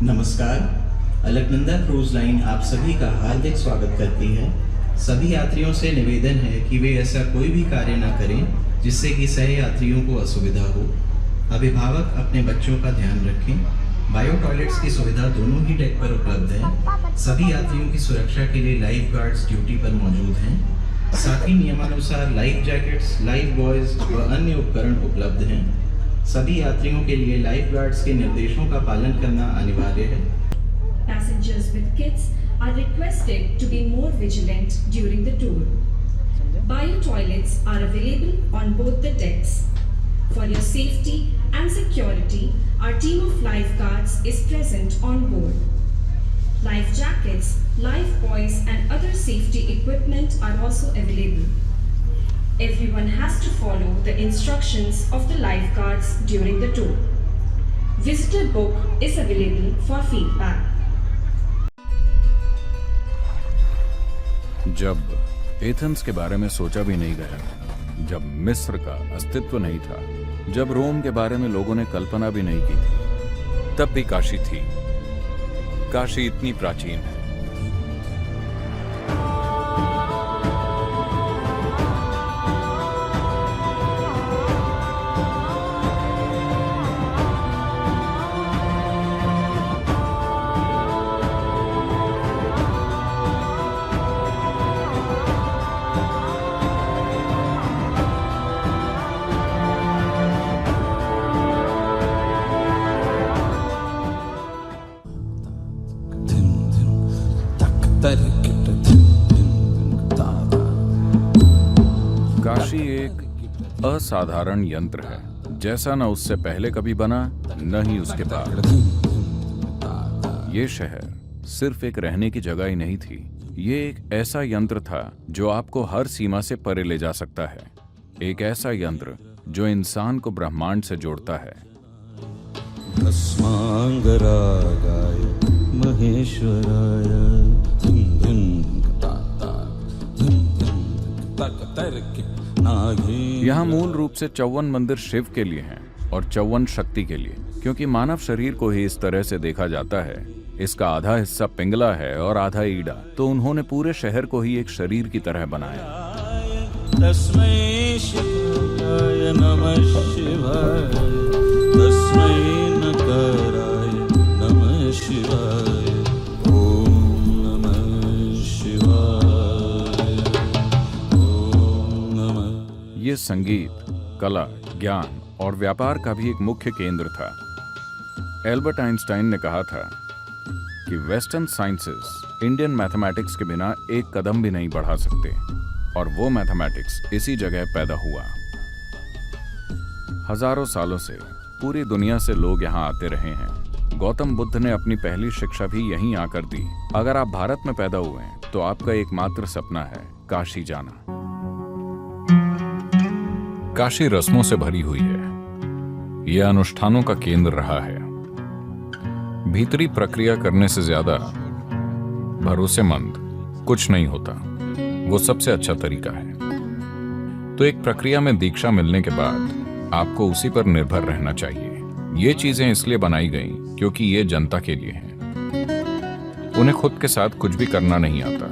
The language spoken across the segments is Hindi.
नमस्कार। अलकनंदा क्रूज लाइन आप सभी का हार्दिक स्वागत करती है। सभी यात्रियों से निवेदन है कि वे ऐसा कोई भी कार्य न करें जिससे कि सह यात्रियों को असुविधा हो। अभिभावक अपने बच्चों का ध्यान रखें। बायो टॉयलेट्स की सुविधा दोनों ही डेक पर उपलब्ध है। सभी यात्रियों की सुरक्षा के लिए लाइफ गार्ड्स ड्यूटी पर मौजूद हैं। साथ ही नियमानुसार लाइफ जैकेट्स, लाइफ बॉयज व अन्य उपकरण उपलब्ध हैं। सभी यात्रियों के लिए लाइफ गार्ड्स के निर्देशों का पालन करना अनिवार्य है। Passengers with kids are requested to be more vigilant during the tour. Bio toilets are available on both the decks. For your safety and security, our team of lifeguards is present on board. Life jackets, life buoys and other safety equipment are also available. Everyone has to follow the instructions of the lifeguards during the tour. Visitor book is available for feedback. जब एथेंस के बारे में सोचा भी नहीं गया, जब मिस्र का अस्तित्व नहीं था, जब रोम के बारे में लोगों ने कल्पना भी नहीं की थी, तब भी काशी थी। काशी इतनी प्राचीन है। काशी एक असाधारण यंत्र है, जैसा न उससे पहले कभी बना न ही उसके बाद। ये शहर सिर्फ एक रहने की जगह ही नहीं थी, ये एक ऐसा यंत्र था जो आपको हर सीमा से परे ले जा सकता है। एक ऐसा यंत्र जो इंसान को ब्रह्मांड से जोड़ता है। यहाँ मूल रूप से 54 मंदिर शिव के लिए हैं और 54 शक्ति के लिए, क्योंकि मानव शरीर को ही इस तरह से देखा जाता है। इसका आधा हिस्सा पिंगला है और आधा ईड़ा, तो उन्होंने पूरे शहर को ही एक शरीर की तरह बनाया। तस्मै शिवाय नमः शिवाय, तस्मै नकाराय नमः शिवाय, ओम नमः शिवाय, ओम नमः। ये संगीत, कला, ज्ञान और व्यापार का भी एक मुख्य केंद्र था। एल्बर्ट आइंस्टाइन ने कहा था कि वेस्टर्न साइंसेस इंडियन मैथमेटिक्स के बिना एक कदम भी नहीं बढ़ा सकते, और वो मैथमेटिक्स इसी जगह पैदा हुआ। हजारों सालों से पूरी दुनिया से लोग यहाँ आते रहे हैं। गौतम बुद्ध ने अपनी पहली शिक्षा भी यहीं आकर दी। अगर आप भारत में पैदा हुए हैं तो आपका एकमात्र सपना है काशी जाना। काशी रस्मों से भरी हुई है। यह अनुष्ठानों का केंद्र रहा है। भीतरी प्रक्रिया करने से ज्यादा भरोसेमंद कुछ नहीं होता। वो सबसे अच्छा तरीका है। तो एक प्रक्रिया में दीक्षा मिलने के बाद आपको उसी पर निर्भर रहना चाहिए। ये चीजें इसलिए बनाई गई क्योंकि ये जनता के लिए हैं। उन्हें खुद के साथ कुछ भी करना नहीं आता,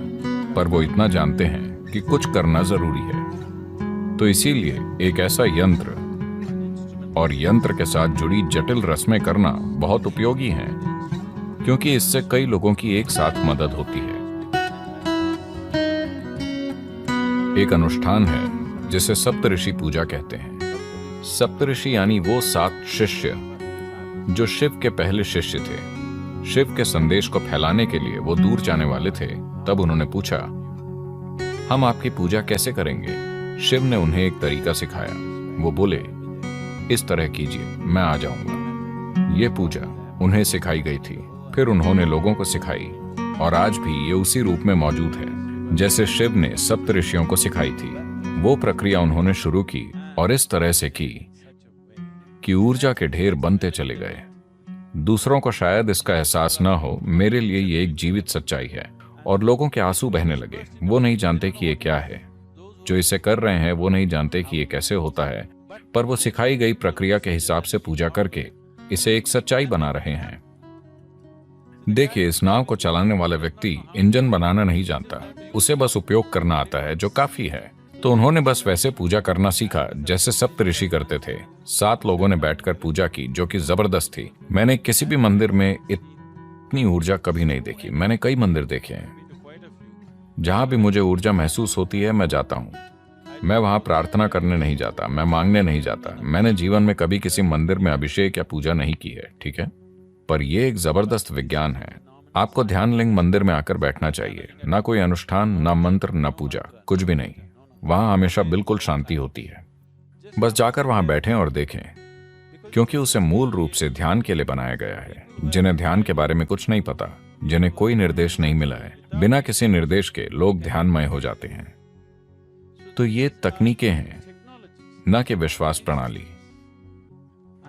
पर वो इतना जानते हैं कि कुछ करना जरूरी है। तो इसीलिए एक ऐसा यंत्र और यंत्र के साथ जुड़ी जटिल रस्में करना बहुत उपयोगी है, क्योंकि इससे कई लोगों की एक साथ मदद होती है। एक अनुष्ठान है जिसे सप्तऋषि पूजा कहते हैं। सप्तऋषि यानी वो 7 शिष्य जो शिव के पहले शिष्य थे। शिव के संदेश को फैलाने के लिए वो दूर जाने वाले थे। तब उन्होंने पूछा, हम आपकी पूजा कैसे करेंगे? शिव ने उन्हें एक तरीका सिखाया। वो बोले, इस तरह कीजिए, मैं आ जाऊंगा। ये पूजा उन्हें सिखाई गई थी। फिर उन्होंने लोगों को सिखाई, और आज भी ये उसी रूप में मौजूद है जैसे शिव ने सप्तऋषियों को सिखाई थी। वो प्रक्रिया उन्होंने शुरू की और इस तरह से की कि ऊर्जा के ढेर बनते चले गए। दूसरों को शायद इसका एहसास न हो, मेरे लिए ये एक जीवित सच्चाई है। और लोगों के आंसू बहने लगे। वो नहीं जानते कि ये क्या है। जो इसे कर रहे हैं वो नहीं जानते कि ये कैसे होता है, पर वो सिखाई गई प्रक्रिया के हिसाब से पूजा करके इसे एक सच्चाई बना रहे हैं। देखिए, इस नाव को चलाने वाला व्यक्ति इंजन बनाना नहीं जानता, उसे बस उपयोग करना आता है, जो काफी है। तो उन्होंने बस वैसे पूजा करना सीखा जैसे सप्तऋषि करते थे। 7 लोगों ने बैठकर पूजा की, जो कि जबरदस्त थी। मैंने किसी भी मंदिर में इतनी ऊर्जा कभी नहीं देखी। मैंने कई मंदिर देखे हैं, जहां भी मुझे ऊर्जा महसूस होती है मैं जाता हूं। मैं वहां प्रार्थना करने नहीं जाता, मैं मांगने नहीं जाता। मैंने जीवन में कभी किसी मंदिर में अभिषेक या पूजा नहीं की है, ठीक है? पर यह एक जबरदस्त विज्ञान है। आपको ध्यान लिंग मंदिर में आकर बैठना चाहिए। ना कोई अनुष्ठान, ना मंत्र, ना पूजा, कुछ भी नहीं। वहां हमेशा बिल्कुल शांति होती है। बस जाकर वहां बैठें और देखें, क्योंकि उसे मूल रूप से ध्यान के लिए बनाया गया है। जिन्हें ध्यान के बारे में कुछ नहीं पता, जिन्हें कोई निर्देश नहीं मिला है, बिना किसी निर्देश के लोग ध्यानमय हो जाते हैं। तो ये तकनीकें हैं, न कि विश्वास प्रणाली।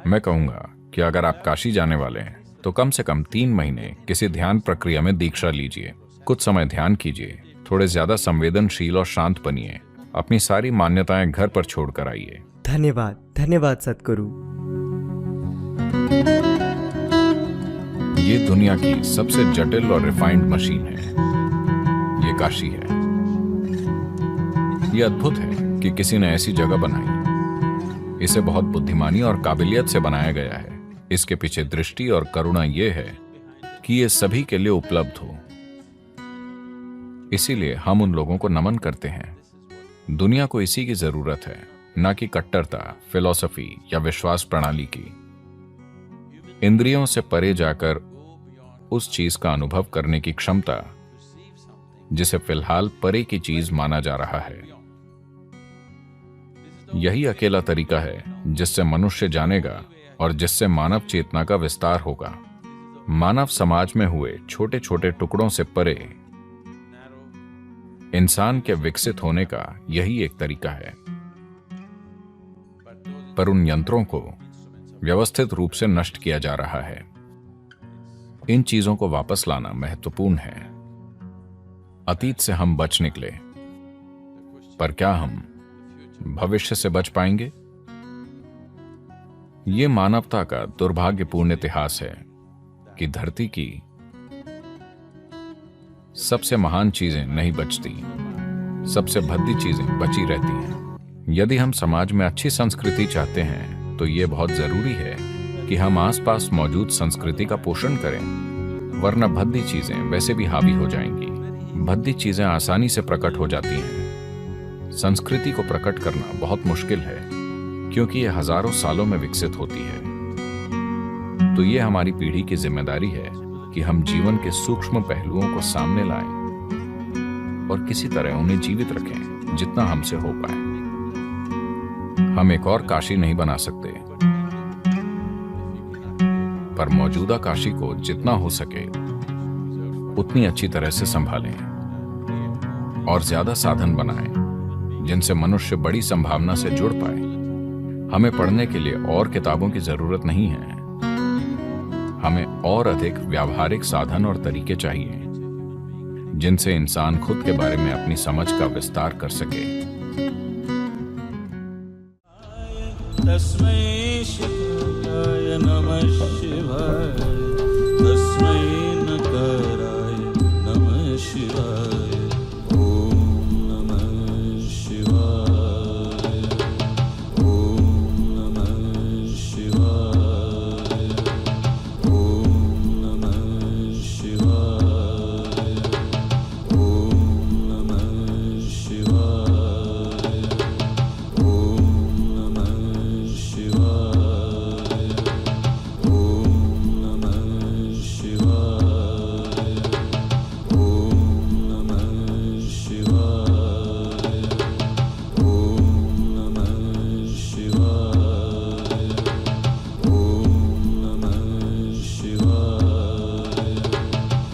मैं कहूंगा कि अगर आप काशी जाने वाले हैं तो कम से कम 3 महीने किसी ध्यान प्रक्रिया में दीक्षा लीजिए। कुछ समय ध्यान कीजिए, थोड़े ज्यादा संवेदनशील और शांत बनिए। अपनी सारी मान्यताएं घर पर छोड़कर आइए। धन्यवाद, धन्यवाद सद्गुरु। ये दुनिया की सबसे जटिल और रिफाइंड मशीन है। ये काशी है। ये अद्भुत है कि किसी ने ऐसी जगह बनाई। इसे बहुत बुद्धिमानी और काबिलियत से बनाया गया है। इसके पीछे दृष्टि और करुणा ये है कि ये सभी के लिए उपलब्ध हो। इसीलिए हम उन लोगों को नमन करते हैं। दुनिया को इसी की जरूरत है, न कि कट्टरता, फिलॉसफी या विश्वास प्रणाली की। इंद्रियों से परे जाकर उस चीज का अनुभव करने की क्षमता, जिसे फिलहाल परे की चीज माना जा रहा है। यही अकेला तरीका है जिससे मनुष्य जानेगा और जिससे मानव चेतना का विस्तार होगा। मानव समाज में हुए छोटे छोटे टुकड़ों से परे इंसान के विकसित होने का यही एक तरीका है। पर उन यंत्रों को व्यवस्थित रूप से नष्ट किया जा रहा है। इन चीजों को वापस लाना महत्वपूर्ण है। अतीत से हम बच निकले, पर क्या हम भविष्य से बच पाएंगे? ये मानवता का दुर्भाग्यपूर्ण इतिहास है कि धरती की सबसे महान चीजें नहीं बचती, सबसे भद्दी चीजें बची रहती हैं। यदि हम समाज में अच्छी संस्कृति चाहते हैं तो ये बहुत जरूरी है कि हम आसपास मौजूद संस्कृति का पोषण करें, वरना भद्दी चीजें वैसे भी हावी हो जाएंगी। भद्दी चीजें आसानी से प्रकट हो जाती हैं। संस्कृति को प्रकट करना बहुत मुश्किल है, क्योंकि ये हजारों सालों में विकसित होती है। तो ये हमारी पीढ़ी की जिम्मेदारी है कि हम जीवन के सूक्ष्म पहलुओं को सामने लाएं और किसी तरह उन्हें जीवित रखें जितना हमसे हो पाए। हम एक और काशी नहीं बना सकते, पर मौजूदा काशी को जितना हो सके उतनी अच्छी तरह से संभालें और ज्यादा साधन बनाएं जिनसे मनुष्य बड़ी संभावना से जुड़ पाए। हमें पढ़ने के लिए और किताबों की जरूरत नहीं है। हमें और अधिक व्यावहारिक साधन और तरीके चाहिए जिनसे इंसान खुद के बारे में अपनी समझ का विस्तार कर सके। तस्मै शिवाय नमः शिवाय।